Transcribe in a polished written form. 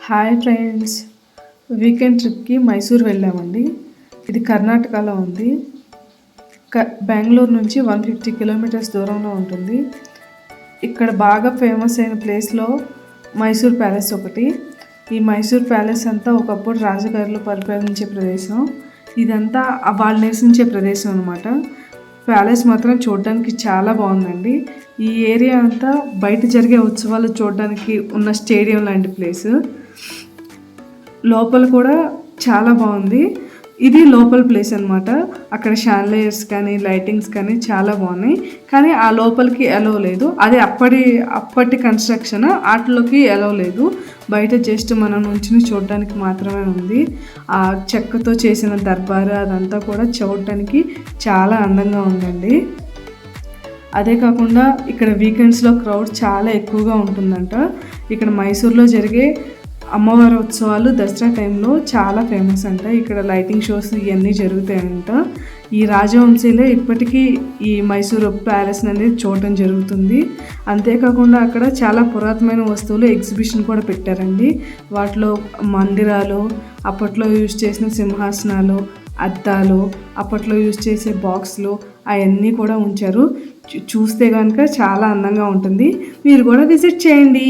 Hi friends, weekend ట్రిప్కి మైసూర్ వెళ్ళామండి. ఇది కర్ణాటకలో ఉంది. బెంగళూరు నుంచి 150 కిలోమీటర్స్ దూరంలో ఉంటుంది. ఇక్కడ బాగా ఫేమస్ అయిన ప్లేస్లో మైసూర్ ప్యాలెస్ ఒకటి. ఈ మైసూర్ ప్యాలెస్ అంతా ఒకప్పుడు రాజుగారులు పరిపాలించే ప్రదేశం. ఇదంతా వాళ్ళు నివసించే ప్రదేశం అనమాట. ప్యాలెస్ మాత్రం చూడడానికి చాలా బాగుందండి. ఈ ఏరియా అంతా బయట జరిగే ఉత్సవాలు చూడడానికి ఉన్న స్టేడియం లాంటి ప్లేస్. లోపల కూడా చాలా బాగుంది. ఇది లోపల ప్లేస్ అనమాట. అక్కడ షాన్లయర్స్ కానీ లైటింగ్స్ కానీ చాలా బాగున్నాయి. కానీ ఆ లోపలికి ఎలో లేదు. అది అప్పటి కన్స్ట్రక్షన్, వాటిలోకి ఎలో లేదు. బయట జస్ట్ మనం నుంచి చూడడానికి మాత్రమే ఉంది. ఆ చెక్కతో చేసిన దర్బారు అదంతా కూడా చూడటానికి చాలా అందంగా ఉందండి. అదే కాకుండా ఇక్కడ వీకెండ్స్లో క్రౌడ్ చాలా ఎక్కువగా ఉంటుందంట. ఇక్కడ మైసూర్లో జరిగే అమ్మవారి ఉత్సవాలు దసరా టైంలో చాలా ఫేమస్ అంట. ఇక్కడ లైటింగ్ షోస్ ఇవన్నీ జరుగుతాయంట. ఈ రాజవంశీలే ఇప్పటికీ ఈ మైసూరు ప్యాలెస్ అనేది చూడటం జరుగుతుంది. అంతేకాకుండా అక్కడ చాలా పురాతనమైన వస్తువులు ఎగ్జిబిషన్ కూడా పెట్టారండి. వాటిలో మందిరాలు, అప్పట్లో యూజ్ చేసిన సింహాసనాలు, అద్దాలు, అప్పట్లో యూజ్ చేసే బాక్స్లు అవన్నీ కూడా ఉంచారు. చూస్తే కనుక చాలా అందంగా ఉంటుంది. మీరు కూడా విజిట్ చేయండి.